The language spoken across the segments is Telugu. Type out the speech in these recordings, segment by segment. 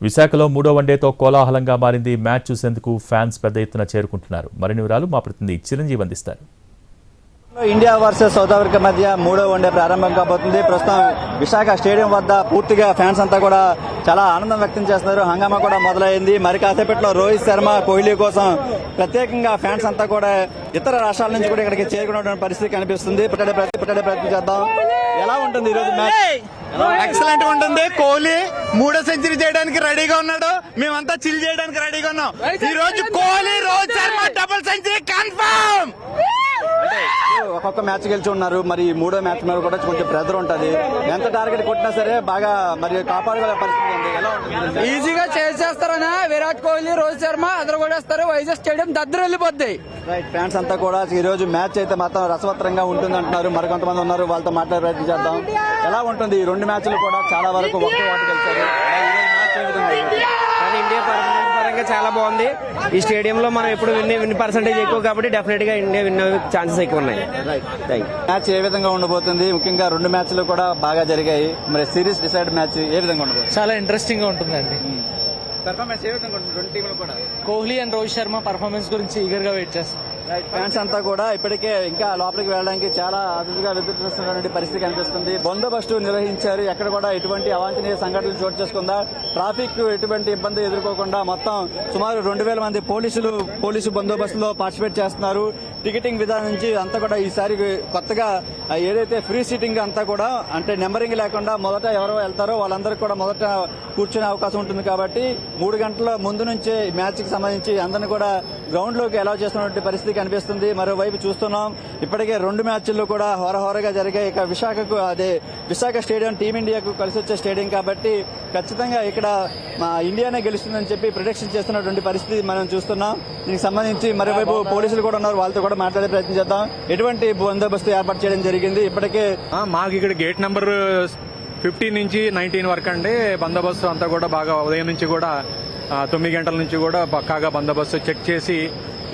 విశాఖలో మూడో వన్డేతో కోలాహలంగా మారింది. మ్యాచ్ చూసేందుకు ఫ్యాన్స్ పెద్ద ఎత్తున చేరుకుంటున్నారు. మరిన్ని వివరాలు మా ప్రతినిధి చిరంజీవి అందిస్తారు. ఇండియా వర్సెస్ సౌత్ ఆఫ్రికా మధ్య మూడో వన్డే ప్రారంభం కాబోతుంది. ప్రస్తుతం విశాఖ స్టేడియం వద్ద పూర్తిగా ఫ్యాన్స్ అంతా కూడా చాలా ఆనందం వ్యక్తం చేస్తున్నారు. హంగామా కూడా మొదలైంది. మరి కాసేపట్లో రోహిత్ శర్మ, కోహ్లీ కోసం ప్రత్యేకంగా ఫ్యాన్స్ అంతా కూడా ఇతర రాష్ట్రాల నుంచి కూడా ఇక్కడికి చేరుకునే పరిస్థితి కనిపిస్తుంది. పుట్టడే ప్రయత్నం చేద్దాం. ఎలా ఉంటుంది ఈరోజు మ్యాచ్? ఎక్సలెంట్ గా ఉంటుంది. కోహ్లీ 3వ సెంచరీ చేయడానికి రెడీగా ఉన్నాడు. మేమంతా చిల్ చేయడానికి రెడీగా ఉన్నాం. ఈ రోజు Kohli, Rohit Sharma double century confirm. ఒక్కొక్క మ్యాచ్ గెలిచి ఉన్నారు. మరి మూడో మ్యాచ్ మీద కూడా కొంచెం ప్రెజర్ ఉంటుంది. ఎంత టార్గెట్ కొట్టినా సరే బాగా మరి కాపాడుకునే పరిస్థితి ఉంది. ఎలా ఉంటుంది? ఈజీగా చేసేస్తారని విరాట్ కోహ్లీ, రోహిత్ శర్మ అదరు కొడేస్తారు. వైజాగ్ స్టేడియం దద్దరు వెళ్ళిపోద్ది. రైట్, ఫ్యాన్స్ అంతా కూడా ఈ రోజు మ్యాచ్ అయితే మాత్రం రసవత్తరంగా ఉంటుంది అంటున్నారు. మరికొంతమంది ఉన్నారు, వాళ్ళతో మాట్లాడే ప్రయత్నం చేద్దాం. ఎలా ఉంటుంది? ఈ రెండు మ్యాచ్లు కూడా చాలా వరకు ఒకటి గెలిచారు. ఇండియా పరంగా చాలా బాగుంది. ఈ స్టేడియంలో మనం ఎప్పుడు విన్ పర్సెంటేజ్ ఎక్కువ కాబట్టి డెఫినెట్ గా ఇండియా విన్ ఛాన్సెస్ ఎక్కువ ఉన్నాయి. మ్యాచ్ ఏ విధంగా ఉండబోతుంది? ముఖ్యంగా రెండు మ్యాచ్లు కూడా బాగా జరిగాయి. మరి సిరీస్ డిసైడ్ మ్యాచ్ ఏ విధంగా ఉండబోతుంది? చాలా ఇంట్రెస్టింగ్ గా ఉంటుందండి. పర్ఫార్మెన్స్ ఏ విధంగా ఉంటుంది రెండు టీంలు కూడా? కోహ్లీ అండ్ రోహిత్ శర్మ పర్ఫార్మెన్స్ గురించి ఈగర్ గా వెయిట్ చేస్తాం. ఫ్యాన్స్ అంతా కూడా ఇప్పటికే ఇంకా లోపలికి వెళ్ళడానికి చాలా అదుపుగా ఎదుర్కొస్తున్నటువంటి పరిస్థితి కనిపిస్తుంది. బందోబస్తు నిర్వహించారు. ఎక్కడ కూడా ఎటువంటి అవాంఛనీయ సంఘటనలు చోటు చేసుకుందా, ట్రాఫిక్ ఎటువంటి ఇబ్బంది ఎదుర్కోకుండా మొత్తం సుమారు 2000 మంది పోలీసు బందోబస్తులో పార్టిసిపేట్ చేస్తున్నారు. టికెటింగ్ విధానం నుంచి అంతా కూడా ఈసారి కొత్తగా ఏదైతే ఫ్రీ సీటింగ్ అంతా కూడా అంటే నెంబరింగ్ లేకుండా మొదట ఎవరో వెళ్తారో వాళ్ళందరికీ కూడా మొదట కూర్చునే అవకాశం ఉంటుంది. కాబట్టి 3 గంటల ముందు నుంచే మ్యాచ్ కి సంబంధించి అందరినీ కూడా గ్రౌండ్ లోకి అలౌ చేస్తున్నటువంటి పరిస్థితి కనిపిస్తుంది. మరోవైపు చూస్తున్నాం ఇప్పటికే 2 మ్యాచ్ల్లో కూడా హోరహోరగా జరిగాయి. ఇక విశాఖ స్టేడియం టీమిండియాకు కలిసి వచ్చే స్టేడియం కాబట్టి ఖచ్చితంగా ఇక్కడ ఇండియానే గెలుస్తుందని చెప్పి ప్రిడిక్షన్ చేస్తున్నటువంటి పరిస్థితి మనం చూస్తున్నాం. దీనికి సంబంధించి మరోవైపు పోలీసులు కూడా ఉన్నారు, వాళ్ళతో కూడా మాట్లాడే ప్రయత్నం చేద్దాం. ఎటువంటి బందోబస్తు ఏర్పాటు చేయడం జరిగింది? ఇప్పటికే మాకు ఇక్కడ గేట్ నెంబర్ 15 నుంచి 19 వరకు అండి బందోబస్తు అంతా కూడా బాగా ఉదయం నుంచి కూడా 9 గంటల నుంచి కూడా పక్కాగా బందోబస్తు చెక్ చేసి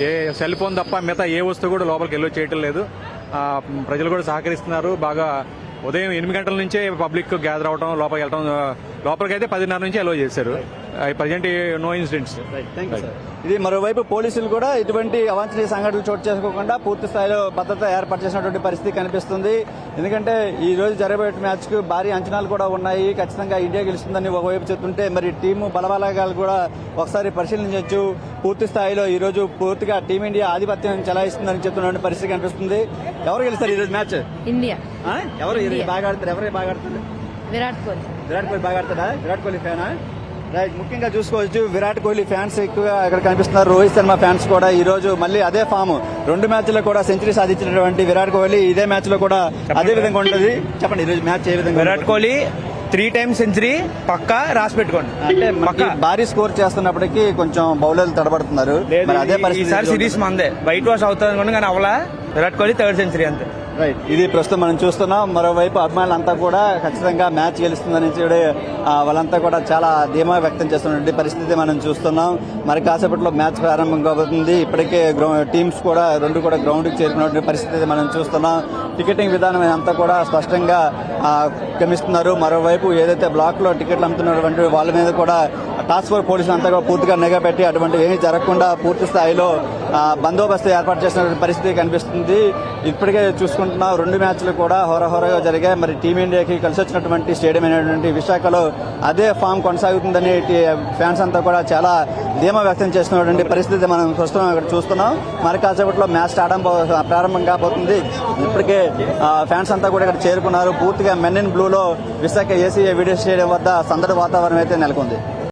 ఏ సెల్ ఫోన్ తప్ప మిగతా ఏ వస్తువు కూడా లోపలికి ఎల్లో చేయటం లేదు. ప్రజలు కూడా సహకరిస్తున్నారు బాగా. ఉదయం 8 గంటల నుంచే పబ్లిక్ గ్యాదర్ అవడం, లోపలికి వెళ్ళడం. లోపలికైతే 10:30 నుంచి అలో చేశారు. Present no incidents. ఇది మరోవైపు పోలీసులు కూడా ఇటువంటి అవాంఛనీయ సంఘటనలు చోటు చేసుకోకుండా పూర్తి స్థాయిలో భద్రత ఏర్పాటు చేసినటువంటి పరిస్థితి కనిపిస్తుంది. ఎందుకంటే ఈ రోజు జరగబోయే మ్యాచ్ కు భారీ అంచనాలు కూడా ఉన్నాయి. ఖచ్చితంగా ఇండియా గెలుస్తుందని ఒకవైపు చెప్తుంటే మరి టీము బలబలాగాలు కూడా ఒకసారి పరిశీలించవచ్చు. పూర్తి స్థాయిలో ఈ రోజు పూర్తిగా టీమిండియా ఆధిపత్యం చెలాయిస్తుందని చెప్తున్న పరిస్థితి కనిపిస్తుంది. ఎవరు గెలుస్తారు ఈ రోజు మ్యాచ్? ఇండియా. ఎవరు బాగా ఆడతారు? ఎవరు బాగా ఆడుతుంది? విరాట్ కోహ్లీ బాగా ఆడతాడా? విరాట్ కోహ్లీ ఫ్యానా? రైట్, ముఖ్యంగా చూసుకోవచ్చు విరాట్ కోహ్లీ ఫ్యాన్స్ ఎక్కువగా ఇక్కడ కనిపిస్తున్నారు. రోహిత్ శర్మ ఫ్యాన్స్ కూడా ఈ రోజు మళ్ళీ అదే ఫామ్ 2 మ్యాచ్ల్లో కూడా సెంచరీ సాధించినటువంటి విరాట్ కోహ్లీ ఇదే మ్యాచ్ లో కూడా అదే విధంగా ఉంటుంది. చెప్పండి, ఈ రోజు మ్యాచ్ ఏ విధంగా? విరాట్ కోహ్లీ 3 times సెంచరీ పక్కా రాసి పెట్టుకోండి. అంటే భారీ స్కోర్ చేస్తున్నప్పటికీ కొంచెం బౌలర్లు తడబడుతున్నారు. అదే పరిస్థితి సిరీస్ మందే వైట్ వాష్ అవుతుంది అనుకోండి, కానీ అవలా విరాట్ కోహ్లీ 3rd సెంచరీ అంతే. రైట్, ఇది ప్రస్తుతం మనం చూస్తున్నాం. మరోవైపు అభిమానులంతా కూడా ఖచ్చితంగా మ్యాచ్ గెలుస్తుందని వాళ్ళంతా కూడా చాలా ధీమా వ్యక్తం చేస్తున్నటువంటి పరిస్థితి మనం చూస్తున్నాం. మరి కాసేపట్లో మ్యాచ్ ప్రారంభం కాబోతుంది. ఇప్పటికే టీమ్స్ కూడా 2 కూడా గ్రౌండ్ కి చేరుకున్నటువంటి పరిస్థితి మనం చూస్తున్నాం. టికెటింగ్ విధానం అంతా కూడా స్పష్టంగా గమనిస్తున్నారు. మరోవైపు ఏదైతే బ్లాక్ లో టికెట్లు అమ్ముతున్నటువంటి వాళ్ళ మీద కూడా టాస్క్ ఫోర్స్ పోలీసులు అంతా కూడా పూర్తిగా నిఘా పెట్టి అటువంటి ఏమీ జరగకుండా పూర్తి స్థాయిలో బందోబస్తు ఏర్పాటు చేసిన పరిస్థితి కనిపిస్తుంది. ఇప్పటికే చూసుకుంటున్నాం 2 మ్యాచ్లు కూడా హోరహోరగా జరిగాయి. మరి టీమిండియాకి కలిసి వచ్చినటువంటి స్టేడియం అయినటువంటి విశాఖలో అదే ఫామ్ కొనసాగుతుందని ఫ్యాన్స్ అంతా కూడా చాలా ధీమా వ్యక్తం చేస్తున్నటువంటి పరిస్థితి మనం ప్రస్తుతం ఇక్కడ చూస్తున్నాం. మరి కాసేపట్లో మ్యాచ్ ప్రారంభం కాబోతుంది. ఇప్పటికే ఫ్యాన్స్ అంతా కూడా ఇక్కడ చేరుకున్నారు. పూర్తిగా మెన్ ఇన్ బ్లూలో విశాఖ ఏసీఏ వీడియో స్టేడియం వద్ద సందడి వాతావరణం అయితే నెలకొంది.